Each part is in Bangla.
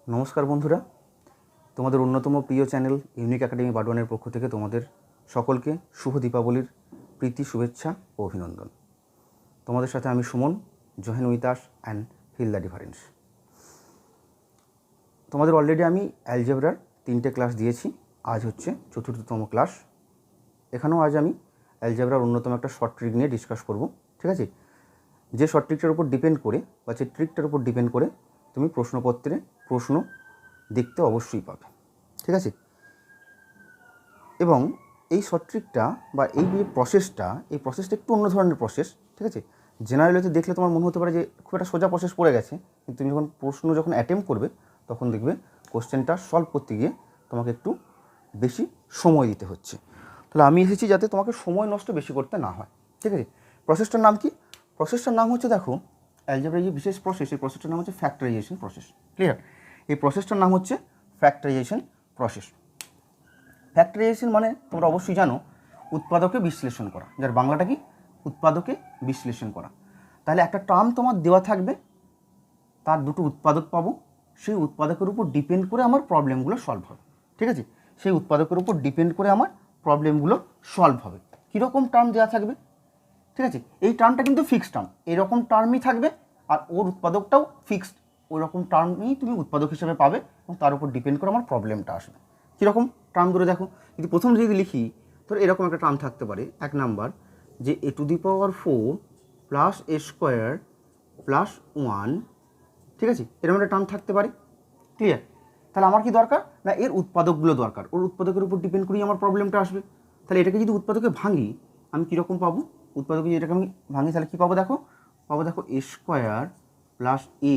নমস্কার বন্ধুরা, তোমাদের অন্যতম প্রিয় চ্যানেল ইউনিক একাডেমি বাডওয়ানের পক্ষ থেকে তোমাদের সকলকে শুভ দীপাবলির প্রীতি, শুভেচ্ছা ও অভিনন্দন। তোমাদের সাথে আমি Suman, join with us and feel the difference. তোমাদের অলরেডি আমি অ্যালজেব্রার 3টে ক্লাস দিয়েছি, আজ হচ্ছে 4র্থতম ক্লাস। এখানেও আজ আমি অ্যালজেব্রার অন্যতম একটা শর্ট ট্রিক নিয়ে ডিসকাস করব, ঠিক আছে? যে শর্ট ট্রিকটার উপর ডিপেন্ড করে বা যে ট্রিকটার উপর ডিপেন্ড করে তুমি প্রশ্নপত্রে প্রশ্ন দেখতে অবশ্যই পাবে, ঠিক আছে? এবং এই শর্ট ট্রিকটা বা এই যে প্রসেসটা একটু অন্য ধরনের প্রসেস, ঠিক আছে? জেনারেলিতে দেখলে তোমার মনে হতে পারে যে খুব একটা সোজা প্রসেস পড়ে গেছে, কিন্তু তুমি যখন প্রশ্ন অ্যাটেম্প্ট করবে তখন দেখবে কোশ্চেনটা সলভ করতে গিয়ে তোমাকে একটু বেশি সময় দিতে হচ্ছে। তাহলে আমি এসেছি যাতে তোমাকে সময় নষ্ট বেশি করতে না হয়, ঠিক আছে? প্রসেসটার নাম কি? প্রসেসটার নাম হচ্ছে, দেখো, অ্যালজেব্রার যে বিশেষ প্রসেস, এই প্রসেসটার নাম হচ্ছে ফ্যাক্টরাইজেশন প্রসেস। ক্লিয়ার? এই প্রসেসটার নাম হচ্ছে ফ্যাক্টরাইজেশন প্রসেস। ফ্যাক্টরাইজেশন মানে তোমরা অবশ্যই জানো উৎপাদকে বিশ্লেষণ করা, যার বাংলাটা কি? উৎপাদকে বিশ্লেষণ করা। তাহলে একটা টার্ম তোমার দেওয়া থাকবে, তার দুটো উৎপাদক পাবো, সেই উৎপাদকের উপর ডিপেন্ড করে আমার প্রবলেমগুলো সলভ হবে, ঠিক আছে? সেই উৎপাদকের উপর ডিপেন্ড করে আমার প্রবলেমগুলো সলভ হবে। কীরকম টার্ম দেওয়া থাকবে, ঠিক আছে? এই টার্মটা কিন্তু ফিক্সড টার্ম, এরকম টার্মই থাকবে, আর ওর উৎপাদকটাও ফিক্সড, ওই রকম টার্মই তুমি উৎপাদক হিসেবে পাবে, এবং তার উপর ডিপেন্ড করে আমার প্রবলেমটা আসবে। কীরকম টার্ম ধরে দেখো, প্রথম যদি লিখি, ধরো এরকম একটা টার্ম থাকতে পারে, 1 নাম্বার, যে a⁴ প্লাস a² প্লাস 1, ঠিক আছে? এরকম একটা টার্ম থাকতে পারে। ক্লিয়ার? তাহলে আমার কি দরকার না, এর উৎপাদকগুলো দরকার, ওর উৎপাদকের উপর ডিপেন্ড করেই আমার প্রবলেমটা আসবে। তাহলে এটাকে যদি উৎপাদকে ভাঙি, আমি কীরকম পাবো? উৎপাদকে যদি এটাকে আমি ভাঙি তাহলে কী পাবো? দেখো a² প্লাস a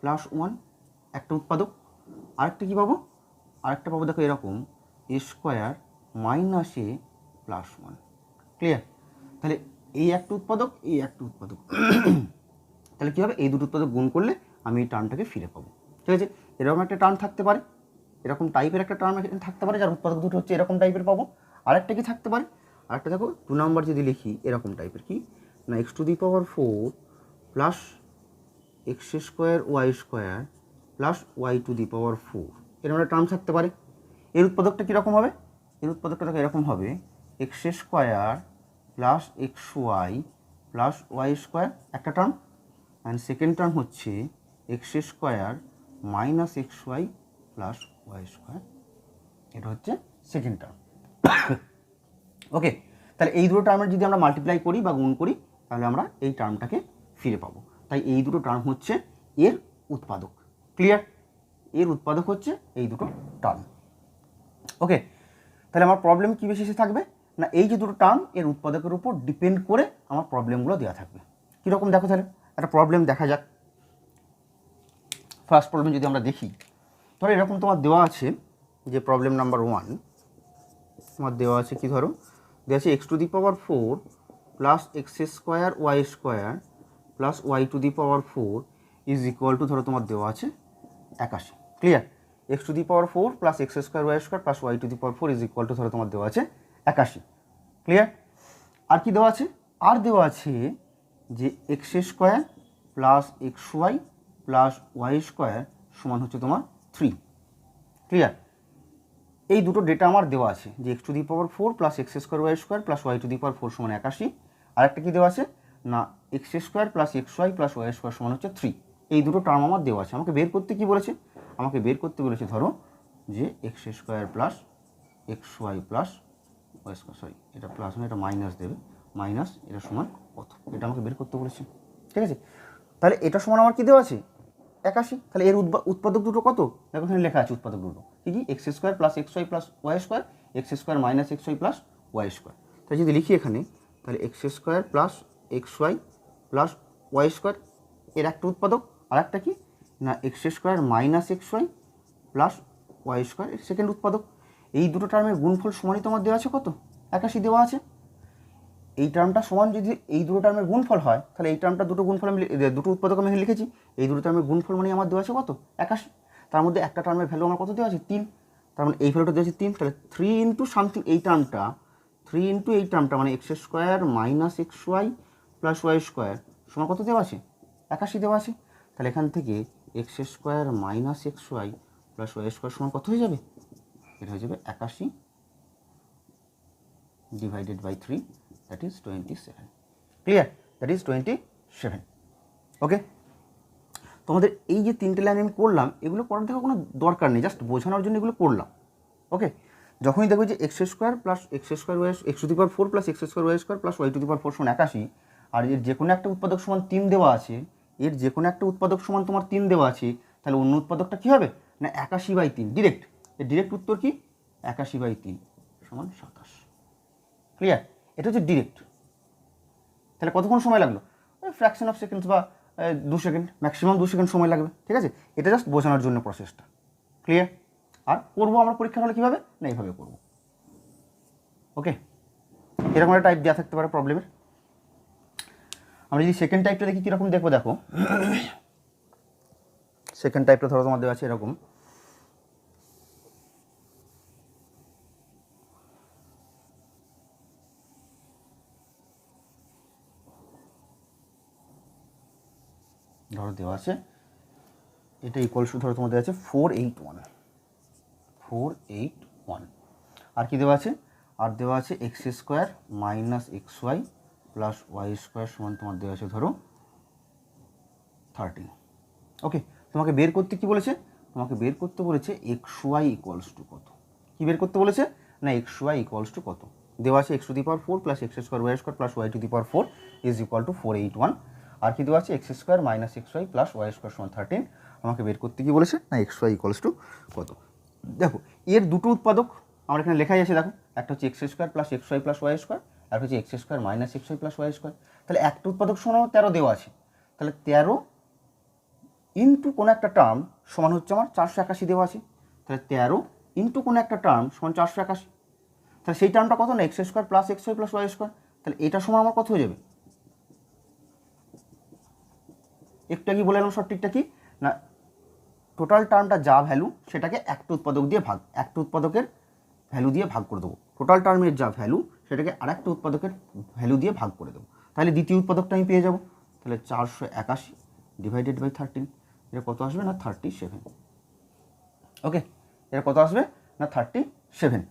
প্লাস 1 একটা উৎপাদক। আরেকটা কী পাবো? আরেকটা পাবো, দেখো এরকম a² minus a plus 1। Clear? তাহলে এই একটা উৎপাদক, এই একটা উৎপাদক, তাহলে কী হবে? এই দুটো উৎপাদক গুণ করলে আমি এই টার্মটাকে ফিরে পাবো, ঠিক আছে? এরকম একটা টার্ম থাকতে পারে, এরকম টাইপের একটা টার্ম থাকতে পারে, যার উৎপাদক দুটো হচ্ছে এরকম টাইপের পাবো। আরেকটা কি থাকতে পারে? আরেকটা দেখো 2 নাম্বার যদি লিখি, এরকম টাইপের, কি না, x⁴ plus x² y² plus y⁴ এরকম একটা টার্ম থাকতে পারে। এর উৎপাদকটা কীরকম হবে? এর উৎপাদকটা এরকম হবে x² plus xy plus y² একটা টার্ম, অ্যান্ড সেকেন্ড টার্ম হচ্ছে x² minus xy plus y², এটা হচ্ছে সেকেন্ড টার্ম। ওকে, তাহলে এই দুটো টার্মের যদি আমরা মাল্টিপ্লাই করি বা গুণ করি, তাহলে আমরা এই টার্মটাকে ফিরে পাবো। তাই এই দুটো টার্ম হচ্ছে এর উৎপাদক। ক্লিয়ার? এর উৎপাদক হচ্ছে এই দুটো টার্ম। ওকে, তাহলে আমার প্রবলেম কী বেশি থাকবে না, এই যে দুটো টার্ম এর উৎপাদকের উপর ডিপেন্ড করে আমার প্রবলেমগুলো দেওয়া থাকবে। কীরকম দেখো, তাহলে একটা প্রবলেম দেখা যাক। ফার্স্ট প্রবলেম যদি আমরা দেখি, ধরো এরকম তোমার দেওয়া আছে, যে প্রবলেম নাম্বার 1 তোমার দেওয়া আছে, কি ধরো দেওয়া আছে x⁴ plus x² y² plus y⁴ is equal two, ধরো তোমার দেওয়া আছে 81। Clear? x⁴ plus x² y² plus y⁴ is equal two, ধরো তোমার দেওয়া আছে 81। ক্লিয়ার? আর কি দেওয়া আছে? আর দেওয়া আছে যে x² plus xy plus y² সমান হচ্ছে তোমার 3। ক্লিয়ার? এই দুটো ডেটা আমার দেওয়া আছে, যে x⁴ plus x² y² plus y⁴ সমান 81। আরেকটা কি দেওয়া আছে না, x² plus xy plus y² সমান হচ্ছে 3। এই দুটো টার্ম আমার দেওয়া আছে। আমাকে বের করতে কি বলেছে? আমাকে বের করতে বলেছে, ধরো যে x² plus xy plus y², sorry এটা প্লাস মানে এটা মাইনাস দেবে, মাইনাস এটা সমান কত, এটা আমাকে বের করতে বলেছে। ঠিক আছে? তাহলে এটা সমান আমার কি দেওয়া আছে? 81। তাহলে এর উৎপাদক দুটো কত? দেখো এখানে লেখা আছে উৎপাদক দুটো কি কি, x² plus xy plus y² x² minus xy plus y²। তাই যদি লিখি এখানে, তাহলে x² plus xy plus y² এর একটা উৎপাদক, আর একটা কি না x² minus xy plus y² এর সেকেন্ড উৎপাদক। এই দুটো টার্মের গুণফল সমানই তোমার দেওয়া আছে কত? 81 দেওয়া আছে। এই টার্মটা সমান যদি এই দুটো টার্মের গুণফল হয়, তাহলে এই টার্মটা দুটো গুণফল আমি দুটো উৎপাদক আমি লিখেছি, এই দুটো টার্মের গুণফল মানে আমার দেওয়া আছে কত? 81। তার মধ্যে একটা টার্মের ভ্যালু আমার কত দেওয়া আছে? 3। তার মানে এই ভ্যালুটা দেওয়া আছে 3। তাহলে 3 ইন্টু সামথিং, এই টার্মটা 3 ইন্টু এই টার্মটা মানে x² minus xy plus y² সমান কত দেওয়া আছে? 81 দেওয়া আছে। তাহলে এখান থেকে x square minus x Y plus Y square সমান কত হয়ে যাবে? এটা হয়ে যাবে 81 divided by 3, that is 27। Clear? That is 27। Okay, তোমাদের এই যে তিনটে লাইন আমি করলাম, এগুলো করার দেখো কোনো দরকার নেই, জাস্ট বোঝানোর জন্য এগুলো করলাম। ওকে, যখনই দেখবে যে X square plus x square Y X to the power 4 plus x square Y square plus Y to the power 4 সমান 81, আর এর যে কোনো একটা উৎপাদক সমান 3 দেওয়া আছে, এর যে কোনো একটা উৎপাদক সমান তোমার 3 দেওয়া আছে, তাহলে অন্য উৎপাদকটা কী হবে না 81/3 ডিরেক্ট। এর ডিরেক্ট উত্তর কি 81/3 সমান 27। ক্লিয়ার? এটা হচ্ছে ডিরেক্ট। তাহলে কতক্ষণ সময় লাগলো? ফ্র্যাকশন অফ সেকেন্ডস বা 2 সেকেন্ড, ম্যাক্সিমাম 2 সেকেন্ড সময় লাগবে। ঠিক আছে, এটা জাস্ট বোঝানোর জন্য প্রসেসটা। ক্লিয়ার? আর করবো আমরা পরীক্ষার হলে কীভাবে না এইভাবে করবো। ওকে, এরকম একটা টাইপ দেওয়া থাকতে পারে প্রবলেমের। আমরা যদি সেকেন্ড টাইপটা দেখি কীরকম দেখবো, দেখো সেকেন্ড টাইপটা ধরো তোমার দেওয়া আছে এরকম, ধরো দেওয়া আছে এটা ইকুয়ালস টু ধরো তোমাদের আছে 481, আর কি দেওয়া আছে? আর দেওয়া আছে x square minus x Y plus Y square সমান তোমার দেওয়া আছে ধরো 13। ওকে, তোমাকে বের করতে কি বলেছে? তোমাকে বের করতে বলেছে এক্স ওয়াই ইকুয়ালস টু কত। কী বের করতে বলেছে না এক্স ওয়াই ইকুয়ালস টু কত। দেওয়া আছে x to the power 4 plus x square Y square plus Y to the power 4 is equal to 481, আর কি দেওয়া আছে x square minus x Y plus Y square সমান 13। আমাকে বের করতে কি বলেছে না এক্স ওয়াই ইকুয়ালস টু কত। দেখো এর দুটো উৎপাদক আমার এখানে লেখাই আছে, দেখো একটা হচ্ছে X square plus x Y plus Y square, আর হচ্ছে X square minus x Y plus Y square. তাহলে একটা উৎপাদক সমান 13 দেওয়া আছে, তাহলে 13 ইন্টু কোনো একটা টার্ম সমান হচ্ছে আমার 481 দেওয়া আছে। তাহলে 13 ইন্টু কোনো একটা টার্ম সমান 481, তাহলে সেই টার্মটা কত না x square plus x Y plus Y square. তাহলে এটা সমান আমার কত হয়ে যাবে? একটা কি বলে এলাম সঠিকটা কি না টোটাল টার্মটা যা ভ্যালু সেটাকে একটা উৎপাদক দিয়ে ভাগ, একটা উৎপাদকের ভ্যালু দিয়ে ভাগ করে দেবো। টোটাল টার্মের যা ভ্যালু সেটাকে আরেকটা উৎপাদকের ভ্যালু দিয়ে ভাগ করে দেবো, তাহলে দ্বিতীয় উৎপাদকটা আমি পেয়ে যাবো। তাহলে 481 ডিভাইডেড বাই 13, এটা কত আসবে না 37। ওকে, এটা কত আসবে না 37।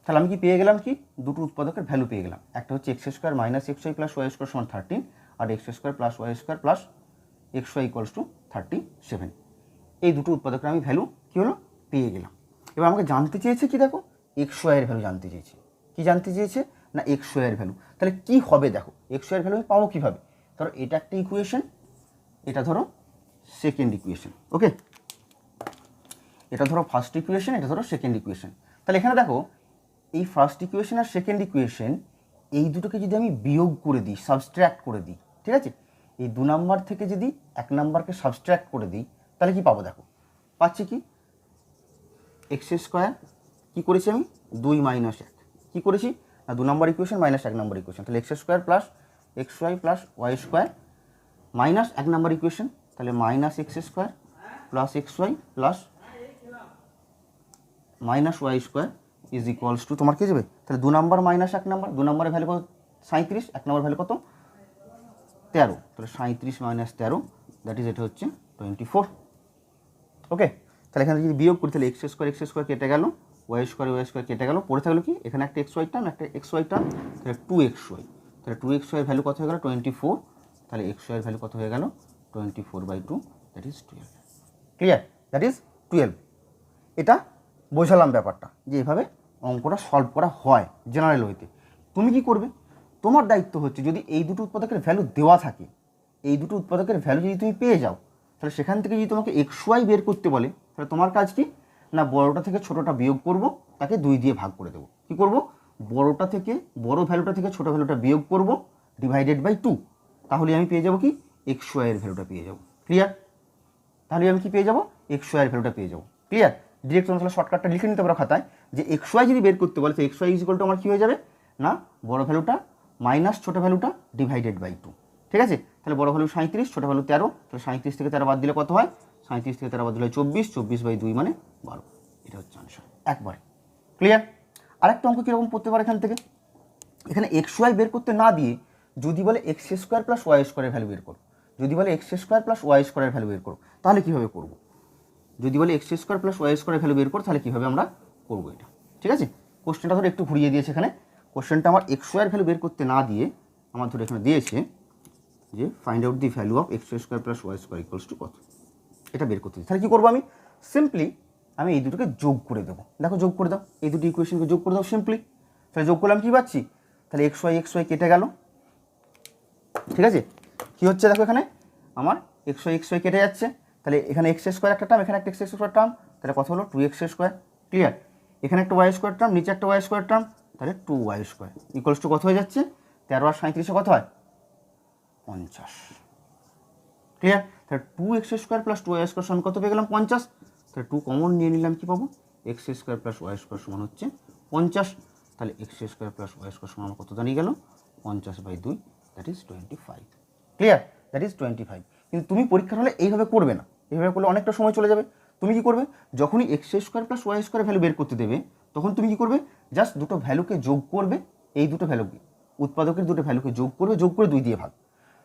তাহলে আমি কি পেয়ে গেলাম কি দুটো উৎপাদকের ভ্যালু পেয়ে গেলাম, একটা হচ্ছে X square minus x Y plus Y square সমান 13, আর X square plus Y square plus x Y equals to 37। এই দুটো উৎপাদকের আমি ভ্যালু কী হলো পেয়ে গেলাম। এবার আমাকে জানতে চেয়েছে কি দেখো এক্স ওয়াইয়ের ভ্যালু জানতে চেয়েছে। কি জানতে চেয়েছে না এক্স ওয়াইয়ের ভ্যালু। তাহলে কি হবে দেখো এক্স ওয়াইয়ের ভ্যালু আমি পাবো কীভাবে? ধরো এটা একটা ইকুয়েশন, এটা ধরো সেকেন্ড ইকুয়েশন। ওকে, এটা ধরো ফার্স্ট ইকুয়েশন, এটা ধরো সেকেন্ড ইকুয়েশন। তাহলে এখানে দেখো এই ফার্স্ট ইকুয়েশন আর সেকেন্ড ইকুয়েশন এই দুটোকে যদি আমি বিয়োগ করে দিই, সাবস্ট্র্যাক্ট করে দিই, ঠিক আছে, এই 2 নাম্বার থেকে যদি 1 নাম্বারকে সাবস্ট্র্যাক্ট করে দিই তাহলে কি পাবো দেখো, পাচ্ছি কি এক্স স্কোয়ার কী করেছি আমি 2 মাইনাস 1 কী করেছি না 2 number equation minus 1 number equation. তাহলে x square plus x Y plus Y square minus 1 number equation, তাহলে minus X square plus x Y plus minus Y square is equals to তোমার কী যাবে তাহলে 2 নাম্বার মাইনাস 1 নাম্বার, 2 নাম্বারের ভ্যালু কত 37, 1 নাম্বার ভ্যালু কত 13, তাহলে 37 মাইনাস 13 দ্যাট ইজ এটা হচ্ছে 24। ওকে, তাহলে এখানে যদি বিয়োগ করি তাহলে এক্স স্কোয়ার কেটে গেল, ওয়াই স্কোয়ার কেটে গেল, পড়ে থাকলো কি এখানে একটা এক্স ওয়াই টার্ম একটা এক্স ওয়াই টার্ম, তাহলে 2x ওয়াই, তাহলে 2x ওয়াই ভ্যালু কত হয়ে গেল 24, তাহলে এক্স ওয়াইয়ের ভ্যালু কত হয়ে গেল 24/2 that is 12। Clear? That is 12। এটা বোঝালাম ব্যাপারটা যে এভাবে অঙ্কটা সলভ করা হয় জেনারেল ওয়েতে। তুমি কি করবে, তোমার দায়িত্ব হচ্ছে যদি এই দুটো উৎপাদকের ভ্যালু দেওয়া থাকে, এই দুটো উৎপাদকের ভ্যালু যদি তুমি পেয়ে যাও, তাহলে সেখান থেকে যদি তোমাকে এক্স ওয়াই বের করতে বলে তাহলে তোমার কাজ কি না বড়টা থেকে ছোটোটা বিয়োগ করব, তাকে 2 দিয়ে ভাগ করে দেবো। কী করব, বড়টা থেকে বড় ভ্যালুটা থেকে ছোটো ভ্যালুটা বিয়োগ করব ডিভাইডেড বাই 2, তাহলে আমি পেয়ে যাবো কি এক্স ওয়াইয়ের ভ্যালুটা পেয়ে যাবো। ক্লিয়ার? তাহলে আমি কি পেয়ে যাবো এক্স ওয়াইয়ের ভ্যালুটা পেয়ে যাবো। ক্লিয়ার? ডিরেক্ট তোমরা তাহলে শর্টকাটটা লিখে নিতে পারো খাতায় যে এক্স ওয়াই যদি বের করতে বলে তো x y is equal to আমার কী হয়ে যাবে না বড় ভ্যালুটা মাইনাস ছোটো ভ্যালুটা ডিভাইডেড বাই 2। ঠিক আছে, তাহলে বড় ভ্যালু 37, ছোটো ভ্যালু 13, তাহলে 37 থেকে 13 বাদ দিলে কত হয় 37 থেকে 13 বাদ দিলে 24, 24/2 মানে 12। এটা হচ্ছে আনসার একবারে। ক্লিয়ার? আরেকটা অঙ্ক কীরকম পড়তে পারে এখান থেকে, এখানে এক্স ওয়াই বের করতে না দিয়ে যদি বলে এক্স স্কোয়ার প্লাস ওয়াই স্কোয়ারের ভ্যালু বের করো, যদি বলে এক্স স্কোয়ার প্লাস ওয়াই স্কোয়ারের ভ্যালু বের করো, তাহলে কীভাবে করবো? যদি বলে এক্স স্কোয়ার প্লাস ওয়াই স্কোয়ারের ভ্যালু বের করো, তাহলে কীভাবে আমরা করবো এটা? ঠিক আছে, কোশ্চেনটা ধরে একটু ঘুরিয়ে দিয়েছে এখানে। কোশ্চেনটা আমার এক্স ওয়াইয়ের ভ্যালু বের করতে না দিয়ে আমার ধরে এখানে দিয়েছে যে find out the value of x square plus Y square equals to কত, এটা বের করতে দিই। তাহলে কী করবো আমি? সিম্পলি আমি এই দুটোকে যোগ করে দেবো। দেখো যোগ করে দাও, এই দুটি ইকুয়েশনকে যোগ করে দাও সিম্পলি। তাহলে যোগ করলাম কী পাচ্ছি? তাহলে এক্স ওয়াই কেটে গেল। ঠিক আছে, কী হচ্ছে দেখো এখানে আমার এক্স ওয়াই কেটে যাচ্ছে। তাহলে এখানে এক্স স্কোয়ার একটা টার্ম, এখানে একটা এক্স স্কোয়ার টার্ম, তাহলে কত হলো 2x স্কোয়ার। ক্লিয়ার? এখানে একটা ওয়াই স্কোয়ার টার্ম, নিচে একটা ওয়াই স্কোয়ার টার্ম, তাহলে 2y স্কোয়ার ইকুয়ালস টু কত হয়ে যাচ্ছে? 13 আর 37 কত হয়? 50। ক্লিয়ার? তাহলে 2x square plus 2y square সমান কত পেয়ে গেলাম? 50। তাহলে 2 কমন নিয়ে নিলাম, কী পাবো? X square plus Y square সমান হচ্ছে 50। তাহলে x square plus Y square সমান কত দাঁড়িয়ে গেল? 50/2, that is 25। Clear? That is 25। কিন্তু তুমি পরীক্ষার হলে এইভাবে করবে না, এইভাবে করলে অনেকটা সময় চলে যাবে। তুমি কি করবে? যখনই x square plus Y square value বের করতে দেবে, তখন তুমি কি করবে? জাস্ট দুটো ভ্যালুকে যোগ করবে, এই দুটো ভ্যালুকে, উৎপাদকের দুটো ভ্যালুকে যোগ করবে, যোগ করে 2 দিয়ে ভাগ।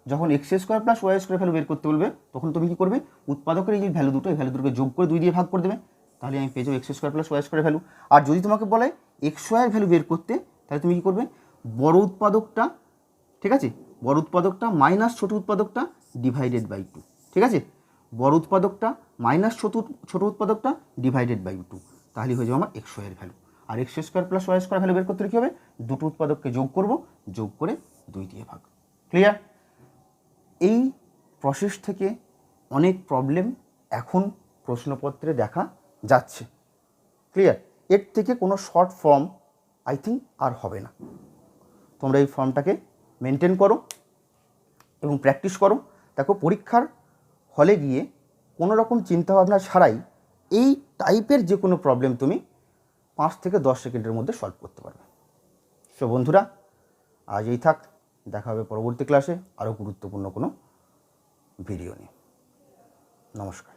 যখন x square plus Y square value বের করতে বলবে, তখন তুমি কি করবে? উৎপাদকের এই ভ্যালু দুটো, এই ভ্যালু দুটোকে যোগ করে 2 দিয়ে ভাগ করে দেবে। তাহলে আমি পেয়ে যাবো এক্স স্কোয়ার প্লাস ওয়াই স্কোয়ারের ভ্যালু। আর যদি তোমাকে বলে এক্স ওয়াইয়ের ভ্যালু বের করতে, তাহলে তুমি কি করবে? বড় উৎপাদকটা, ঠিক আছে, বড় উৎপাদকটা মাইনাস ছোট উৎপাদকটা ডিভাইডেড বাই 2। ঠিক আছে, বড় উৎপাদকটা মাইনাস ছোট উৎপাদকটা ডিভাইডেড বাই 2, তাহলে হয়ে যাবে আমার এক্স ওয়াইয়ের ভ্যালু। আর X square plus Y square value বের করতে কী হবে? দুটো উৎপাদককে যোগ করব, যোগ করে 2 দিয়ে ভাগ। ক্লিয়ার? এই প্রসেস থেকে অনেক প্রবলেম এখন প্রশ্নপত্রে দেখা যাচ্ছে। ক্লিয়ার? এর থেকে কোনো শর্ট ফর্ম আই থিঙ্ক আর হবে না। তোমরা এই ফর্মটাকে মেনটেন করো এবং প্র্যাকটিস করো। দেখো পরীক্ষার হলে গিয়ে কোনো রকম চিন্তাভাবনা ছাড়াই এই টাইপের যে কোনো প্রবলেম তুমি 5 থেকে 10 সেকেন্ডের মধ্যে সলভ করতে পারবে। সো বন্ধুরা, আজ এই থাক, দেখা হবে পরবর্তী ক্লাসে আরও গুরুত্বপূর্ণ কোনো ভিডিও নিয়ে। নমস্কার।